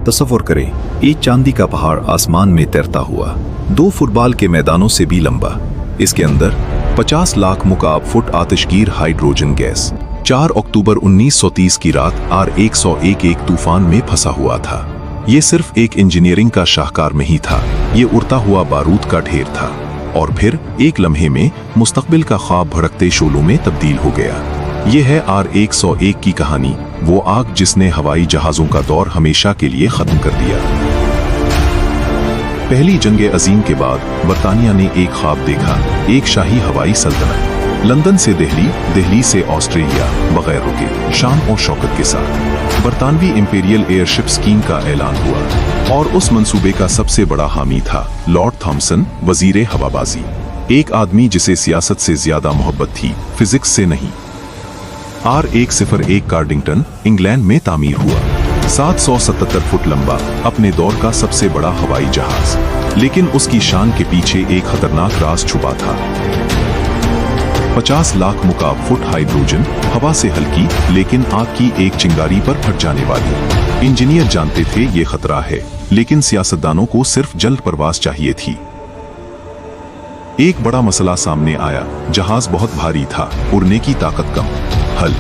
तसव्वुर करें, एक चांदी का पहाड़ आसमान में तैरता हुआ, 2 फुटबॉल के मैदानों से भी लंबा। इसके अंदर 50 लाख मुकाब फुट आतिशगीर हाइड्रोजन गैस 4 अक्टूबर 1930 की रात R101 एक तूफान में फंसा हुआ था। ये सिर्फ एक इंजीनियरिंग का शाहकार नहीं था, ये उड़ता हुआ बारूद का ढेर था। और फिर एक लम्हे में मुस्तकबिल का ख्वाब भड़कते शोलों में तब्दील हो गया। ये है R101 की कहानी, वो आग जिसने हवाई जहाजों का दौर हमेशा के लिए खत्म कर दिया। पहली जंग अजीम के बाद बरतानिया ने एक ख्वाब देखा, एक शाही हवाई सल्तनत, लंदन से दिल्ली, दिल्ली से ऑस्ट्रेलिया, बगैर रुके, शान और शौकत के साथ। बरतानवी इंपीरियल एयरशिप स्कीम का ऐलान हुआ और उस मंसूबे का सबसे बड़ा हामी था लॉर्ड थॉमसन, वजीरे हवाबाजी। एक आदमी जिसे सियासत से ज्यादा मोहब्बत थी, फिजिक्स से नहीं। R101 कार्डिंगटन, इंग्लैंड में तामीर हुआ, 777 फुट लंबा, अपने दौर का सबसे बड़ा हवाई जहाज। लेकिन उसकी शान के पीछे एक खतरनाक राज छुपा था। 50 लाख मुकाब फुट हाइड्रोजन, हवा से हल्की लेकिन आग की एक चिंगारी पर फट जाने वाली। इंजीनियर जानते थे ये खतरा है, लेकिन सियासतदानों को सिर्फ जल्द परवाज चाहिए थी। एक बड़ा मसला सामने आया, जहाज बहुत भारी था, उड़ने की ताकत कम। हल,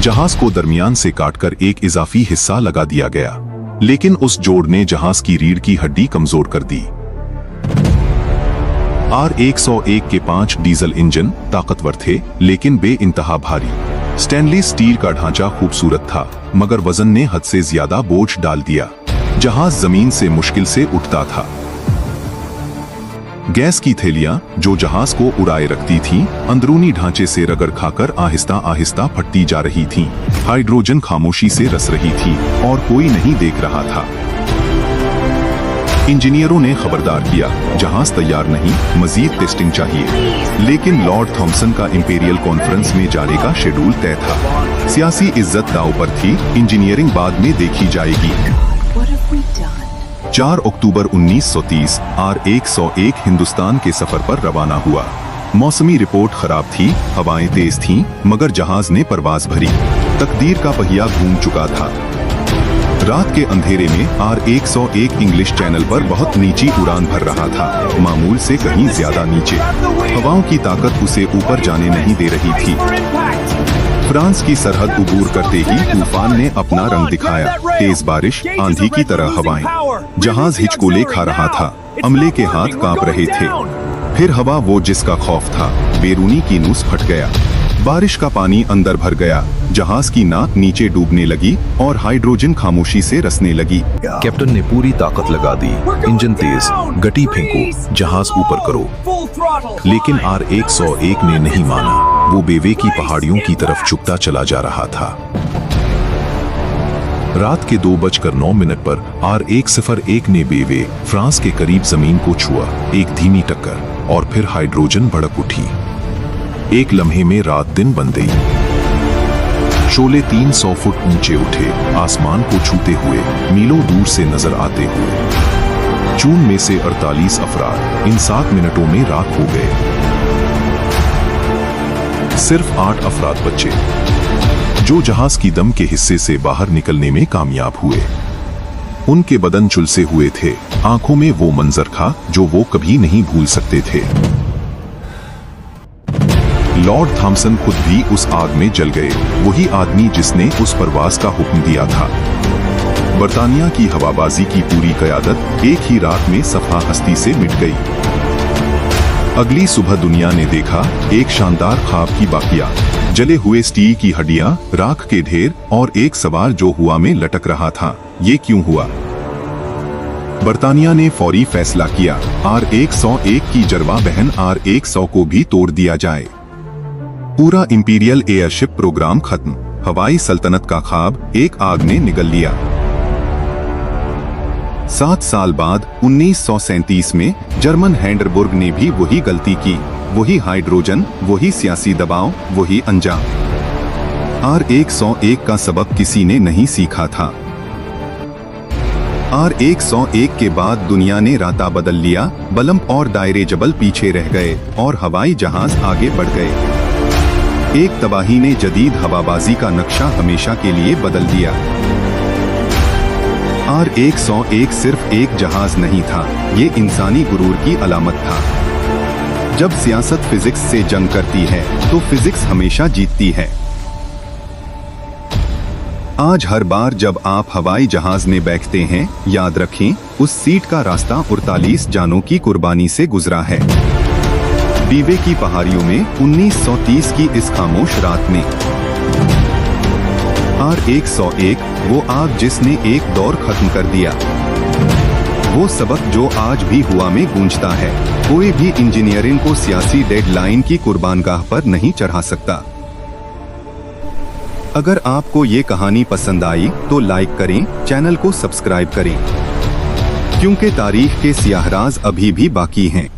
जहाज को दरमियान से काटकर एक इजाफी हिस्सा लगा दिया गया, लेकिन उस जोड़ ने जहाज की रीढ़ की हड्डी कमजोर कर दी। R101 के 5 डीजल इंजन ताकतवर थे, लेकिन बेइंतहा भारी। स्टेनलेस स्टील का ढांचा खूबसूरत था, मगर वजन ने हद से ज्यादा बोझ डाल दिया। जहाज जमीन से मुश्किल से उठता था। गैस की थैलियां जो जहाज को उड़ाए रखती थीं, अंदरूनी ढांचे से रगड़ खाकर आहिस्ता आहिस्ता फटती जा रही थीं। हाइड्रोजन खामोशी से रस रही थी और कोई नहीं देख रहा था। इंजीनियरों ने खबरदार किया, जहाज तैयार नहीं, मजीद टेस्टिंग चाहिए। लेकिन लॉर्ड थॉमसन का इंपीरियल कॉन्फ्रेंस में जाने का शेड्यूल तय था। सियासी इज्जत दांव पर थी, इंजीनियरिंग बाद में देखी जाएगी। 4 अक्टूबर 1930 R101 हिंदुस्तान के सफर पर रवाना हुआ। मौसमी रिपोर्ट खराब थी, हवाएं तेज थीं, मगर जहाज ने परवाज भरी। तकदीर का पहिया घूम चुका था। रात के अंधेरे में R101 इंग्लिश चैनल पर बहुत नीची उड़ान भर रहा था, मामूल से कहीं ज्यादा नीचे। हवाओं की ताकत उसे ऊपर जाने नहीं दे रही थी। फ्रांस की सरहद अबूर करते ही तूफान ने अपना रंग दिखाया। तेज बारिश, आंधी की तरह हवाएं। जहाज हिचकोले खा रहा था, अमले के हाथ कांप रहे थे। फिर हवा वो जिसका खौफ था, बेरूनी की नूस फट गया। बारिश का पानी अंदर भर गया, जहाज की नाक नीचे डूबने लगी और हाइड्रोजन खामोशी से रसने लगी। कैप्टन ने पूरी ताकत लगा दी, इंजन तेज, गटी फेंको, जहाज ऊपर करो। लेकिन R101 ने नहीं माना, वो बेवे की पहाड़ियों की झुकता चुकता चला जा रहा था। रात के 2:09 पर R101 ने बेवे, फ्रांस के करीब जमीन को छुआ। एक धीमी टक्कर और फिर हाइड्रोजन भड़क उठी। एक लम्हे में रात दिन बन गई। शोले 300 फुट ऊंचे उठे, आसमान को छूते हुए, मीलों दूर से नजर आते हुए। जून में से 48 अफराद इन 7 मिनटों में राख हो गए। सिर्फ 8 अफराद बचे, जो जहाज की दम के हिस्से से बाहर निकलने में कामयाब हुए। उनके बदन झुलसे हुए थे, आंखों में वो मंजर था जो वो कभी नहीं भूल सकते थे। लॉर्ड थॉमसन खुद भी उस आग में जल गए, वही आदमी जिसने उस परवाज का हुक्म दिया था। बरतानिया की हवाबाजी की पूरी क़यादत एक ही रात में सफा हस्ती से मिट गई। अगली सुबह दुनिया ने देखा एक शानदार ख्वाब की बाकिया, जले हुए स्टील की हड्डियां, राख के ढेर और एक सवार जो हवा में लटक रहा था। ये क्यों हुआ? बरतानिया ने फौरी फैसला किया, R101 की जरवा बहन R100 को भी तोड़ दिया जाए। पूरा इंपीरियल एयरशिप प्रोग्राम खत्म। हवाई सल्तनत का ख्वाब एक आग ने निगल लिया। 7 साल बाद 1937 में जर्मन हैंडरबुर्ग ने भी वही गलती की। वही हाइड्रोजन, वही सियासी दबाव, वही अंजाम। R101 का सबक किसी ने नहीं सीखा था। R101 के बाद दुनिया ने राता बदल लिया। बलम और दायरे जबल पीछे रह गए और हवाई जहाज आगे बढ़ गए। एक तबाही ने जदीद हवाबाजी का नक्शा हमेशा के लिए बदल दिया। R101 सिर्फ एक जहाज नहीं था, ये इंसानी गुरूर की अलामत था। जब सियासत फिजिक्स से जंग करती है तो फिजिक्स हमेशा जीतती है। आज हर बार जब आप हवाई जहाज में बैठते हैं, याद रखें उस सीट का रास्ता 48 जानों की कुर्बानी से गुजरा है। बीवे की पहाड़ियों में 1930 की इस खामोश रात में R101 वो आग जिसने एक दौर खत्म कर दिया, वो सबक जो आज भी हुआ में गूंजता है। कोई भी इंजीनियरिंग को सियासी डेडलाइन की कुर्बानगाह पर नहीं चढ़ा सकता। अगर आपको ये कहानी पसंद आई तो लाइक करें, चैनल को सब्सक्राइब करें, क्योंकि तारीख के सियाह राज अभी भी बाकी हैं।